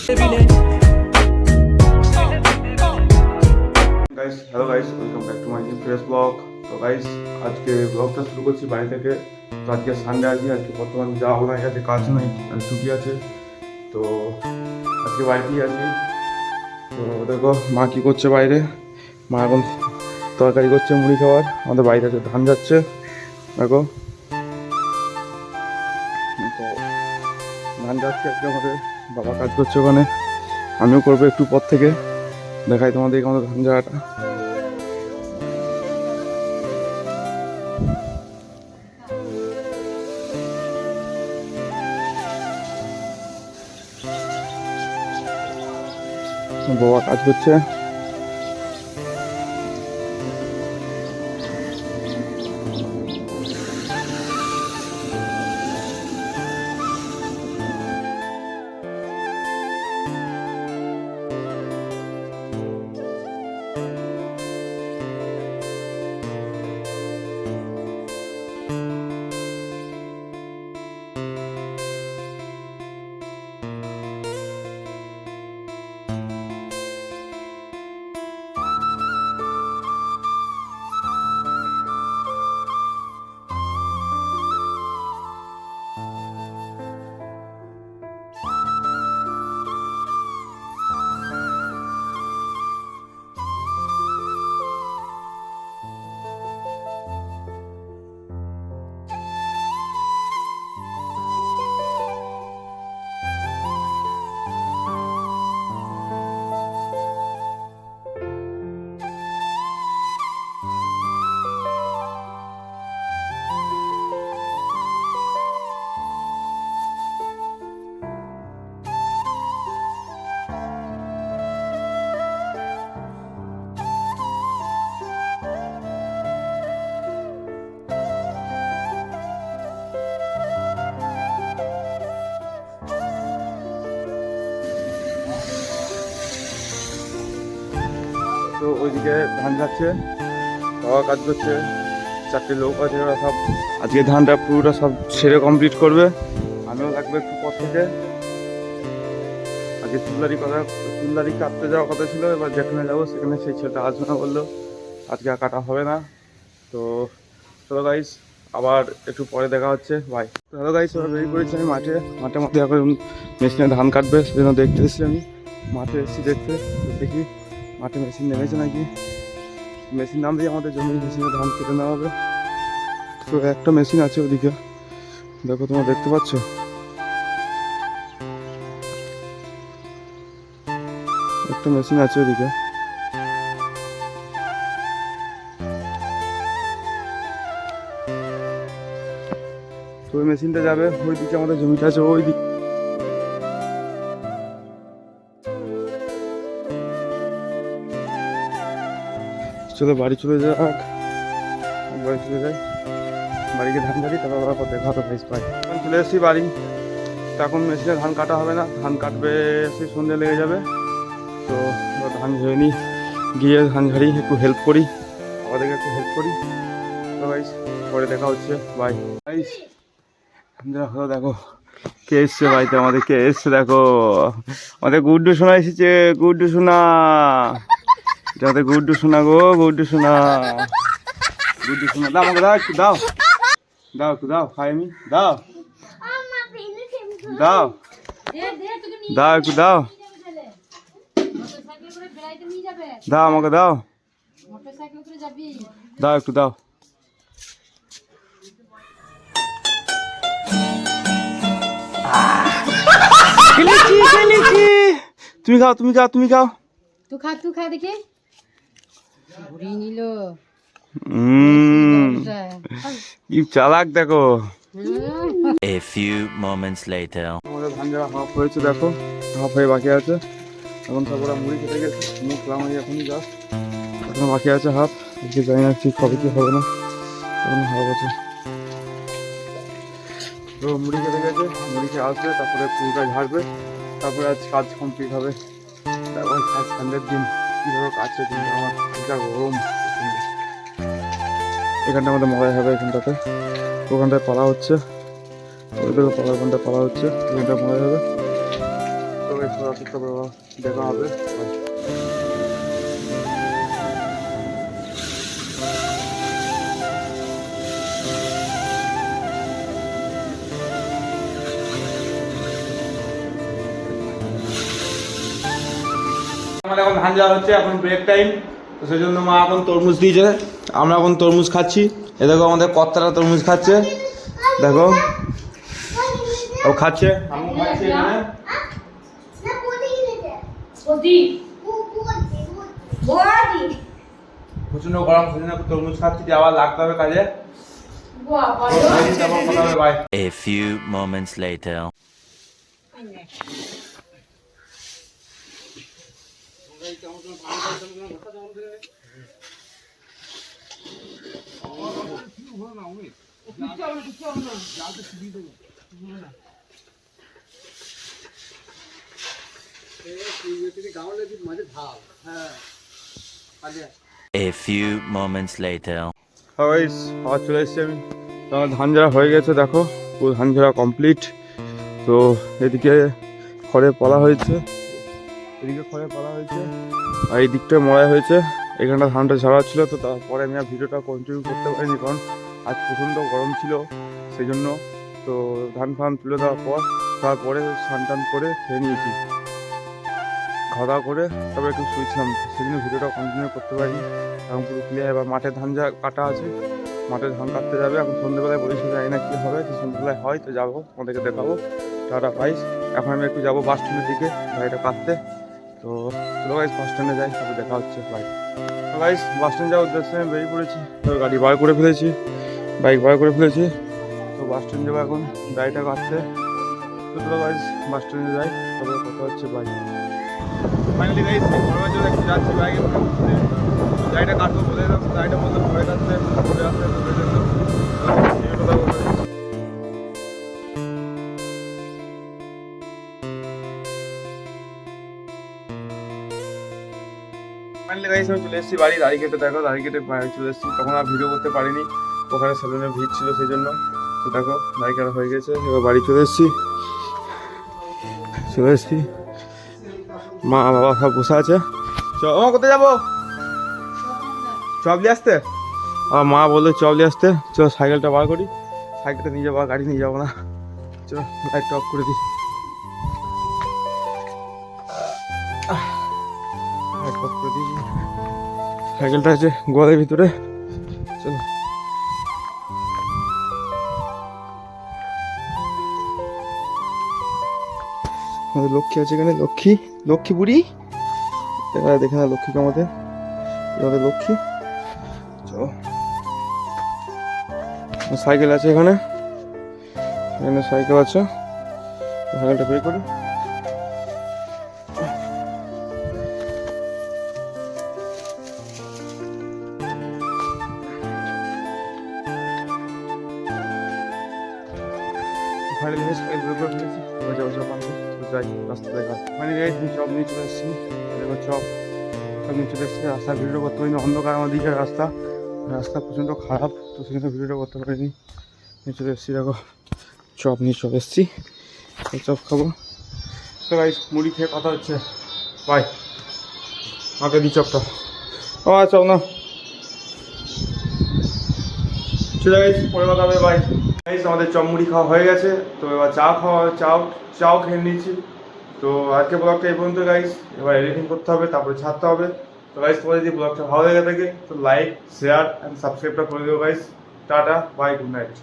Hello guys, welcome back to my new fresh blog. তো guys, আজকে ব্লগটা শুরু করছি বাড়ি থেকে। তো আজকে সানডে আছি, আজকে বর্তমানে যাওয়া নাই, আজকে কাজ নেই, ছুটি আছে। তো আজকে বাড়িতেই আছি। তো দেখো মা কী করছে বাইরে। মা এখন তরকারি করছে মুড়ি খাওয়ার। আমাদের বাড়িতে আছে ধান যাচ্ছে, দেখো। তো ধান যাচ্ছে আজকে আমাদের, বাবা কাজ করছে ওখানে, আমিও করবো একটু পর থেকে। দেখাই তোমাদেরকে আমাদের ধান যাওয়াটা। বাবা কাজ করছে। তো ওইদিকে ধান যাচ্ছে, বাবা কাজ করছে, 4টে লোক আছে, ওরা সব আজকে ধানটা পুরোটা সব সেরে কমপ্লিট করবে। আমিও লাগবে একটু পর থেকে। আজকে চুল্লারি কাটতে যাওয়ার কথা ছিল, এবার যেখানে যাবো সেখানে সেই ছেলেটা আসবে না বললো, আজকে আর কাটা হবে না। তো চলো গাইস, আবার একটু পরে দেখা হচ্ছে, বাই। তো হ্যালো গাইস, ওরা বেরিয়ে পড়েছি আমি মাঠের মধ্যে এখন মেশিনে ধান কাটবে, সেজন্য দেখতে এসেছি আমি মাঠে এসেছি দেখতে। দেখি মাঠে মেশিন নেমেছে নাকি। মেশিন নামলেই আমাদের জমি মেশিনে ধান কেটে নেওয়া হবে। তো একটা মেশিন আছে ওদিকে, দেখো তোমরা দেখতে পাচ্ছ, একটা মেশিন আছে ওদিকে। তো ওই মেশিনটা যাবে ওই দিকে, আমাদের জমিটা আছে ওই দিকে। চলো বাড়ি চলে যাক, বাড়ি চলে যাই, বাড়িকে ধান কাটি, তারপর আবার দেখা হতো ভাইস পাই। চলে এসেছি বাড়ি। তো এখন মেশিনে ধান কাটা হবে না, ধান কাটবে সেই সন্ধ্যে লেগে যাবে। তো ধান ঝেড়ে নিই, গিয়ে ধান ঝাড়ি একটু হেল্প করি, আমাদেরকে একটু হেল্প করি। তো ভাইস পরে দেখা হচ্ছে, বাই। ভাইস দেখো দেখো কে এসছে বাড়িতে, আমাদের কে এসছে দেখো, আমাদের গুড্ডু সোনা এসেছে, গুড্ডু সোনা, আমাদের গুড্ডু সোনা গো, গুড্ডু সোনা, গুড্ডু সোনা। দাও আমাকে, দাও একটু, দাও দাও একটু, দাও খাই আমি, দাও দাও দাও একটু, দাও দাও আমাকে, দাও দাও একটু, দাও। তুমি খাও, তুমি খাও, তুমি খাও, তুই খা দেখি। ঘুরিয়ে নিল। কি চালাক দেখো। A few moments later. আমাদের ধান যাওয়া হাফ হয়েছে, দেখো হাফ হয়ে বাকি আছে। এখন সব ওরা মুড়ি খেতে গেছে, মুখ লামাই এখনই জাস্ট, এখন বাকি আছে হাফ। আজকে জানি না ঠিক হবে কি হবে না, এখন হাফ আছে। তো মুড়ি খেতে গেছে, মুড়ি খেয়ে আসবে, তারপরে পুরোটা ঝাড়বে, তারপরে আজ কাজ কমপ্লিট হবে। তারপর আজ সন্ধ্যের দিন কীভাবে কাজটা দিনটা আমার যা গরম। এখানটা আমাদের মজা হবে, এখানটাতে ওখানটায় পালা হচ্ছে, ওইদিকে পালার ওখানটায় পালা হচ্ছে, এখানটায় মজা হবে। তো দেখা হবে। আমাদের এখন ধান যাওয়া হচ্ছে, এখন ব্রেক টাইম, তো সেই জন্য মা এখন তরমুজ দিয়েছে, আমরা এখন তরমুজ খাচ্ছি। এ দেখো আমাদের কর্তারা তরমুজ খাচ্ছে, দেখো ও খাচ্ছে, আমিও খাচ্ছি এখানে। প্রচন্ড গরম, সেজন্য তরমুজ খাচ্ছি, দিয়ে আবার লাগতে হবে কাজে। By. A few moments later. A few moments later. আবার চলে এসেছি আমি, তো আমার ধান ঝাড়া হয়ে গেছে, দেখো পুরো ধান ঝাড়া কমপ্লিট। তো এদিকে খড়ে পলা হয়েছে, এদিকে খড়ে পলা হয়েছে, আর এই দিকটায় মড়াই হয়েছে। এখানটা ধানটা ঝাড়া ছিল, তো তারপরে আমি আর ভিডিওটা কন্টিনিউ করতে পারিনি, কারণ আজ প্রচণ্ড গরম ছিল সেই জন্য। তো ধান ফান তুলে দেওয়ার পর তারপরে স্নান টান করে খেয়ে নিয়েছি, খাওয়া দাওয়া করে তারপরে একটু শুয়েছিলাম, সেই জন্য ভিডিওটা কন্টিনিউ করতে পারিনি। এখন পুরো ক্লিয়ার। এবার মাঠে ধান যা কাটা আছে, মাঠে ধান কাটতে যাবে, এখন সন্ধ্যেবেলায় বলেছি জানি না কী হবে, তো সন্ধ্যেবেলায় হয় তো যাবো, তোমাদেরকে দেখাবো। টাটা পাইস। এখন আমি একটু যাবো বাস স্ট্যান্ডের দিকে গাড়িটা কাটতে, তো চলো গাইস বাস স্ট্যান্ডে যাই, তারপর দেখা হচ্ছে। বাই গাইস, বাস স্ট্যান্ড যাওয়ার উদ্দেশ্যে আমি বেরিয়ে পড়েছি, তো গাড়ি বার করে ফেলেছি, বাইক বার করে ফেলেছি, তো বাস স্ট্যান্ড যাবো এখন গাড়িটা কাটতে। তো চলো গাইস বাস স্ট্যান্ডে যাই, তারপরে কথা হচ্ছে। বাই। ফাইনালি গাইস গরমের জন্য একটু যাচ্ছি বাইকে, গাড়িটা কাটবো বলে দিলাম, গাড়িটা বলতে পড়ে যাচ্ছে, পড়ে আসতে পড়ে জন্য ফাইনালি গাইস আমি চলে এসেছি বাড়ি, দাড়ি কেটে দেখো, দাড়ি কেটে চলে এসেছি। তখন আর ভিডিও করতে পারিনি, ওখানে সেলুনের ভিড় ছিল সেই জন্য। তো দেখো দাড়ি কাটা হয়ে গেছে, এবার বাড়ি চলে এসেছি, মা বাবা সব বসে আছে। ও কোথায় যাবো? চপ নিয়ে আসতে? আর মা বললো চপ নিয়ে আসতে, চল সাইকেলটা বার করি, সাইকেলটা নিয়ে যাবো, গাড়ি নিয়ে যাবো না, চলো লাইটটা অফ করে দিই, লাইট অফ করে দিই। সাইকেলটা আছে গোয়ালের ভিতরে, চলো। আমাদের লক্ষ্মী আছে এখানে, লক্ষ্মী বুড়ি, দেখে না লক্ষ্মীকে আমাদের লক্ষ্মী। চলো, সাইকেল আছে এখানে সাইকেল আছে, সাইকেলটা বের করি। ফাইনালি সাইকেল বের করে ফেলেছি, যাই রাস্তা দেখা। মানে চপ নিয়ে চলে এসেছি, চপ নিয়ে চলে এসেছি। রাস্তার ভিডিও করতে পারিনি, অন্ধকার আমার দিকের রাস্তা প্রচণ্ড খারাপ, তো সেখানে ভিডিওটা করতে পারিনি। নিয়ে চলে এসেছি, দেখো চপ নিয়ে চলে এসেছি, চপ খাবো। তো গাইস মুড়ি খেয়ে কথা হচ্ছে। বাই। আমাকে দিই চপটা। ও চপ না, চলে গাইস পরে কথা হবে। বাই গাইস, আমাদের চপ মুড়ি খাওয়া হয়ে গেছে, তো এবার চাও খেয়ে নিয়েছি। তো আজকে ব্লগটা এই পর্যন্ত গাইস, এবার এডিটিং করতে হবে, তারপরে ছাড়তে হবে। তো গাইস তোমাদের যদি ব্লগটা ভালো লেগে থাকে তো লাইক, শেয়ার অ্যান্ড সাবস্ক্রাইবটা করে দিও guys. Ta-ta, bye, good night.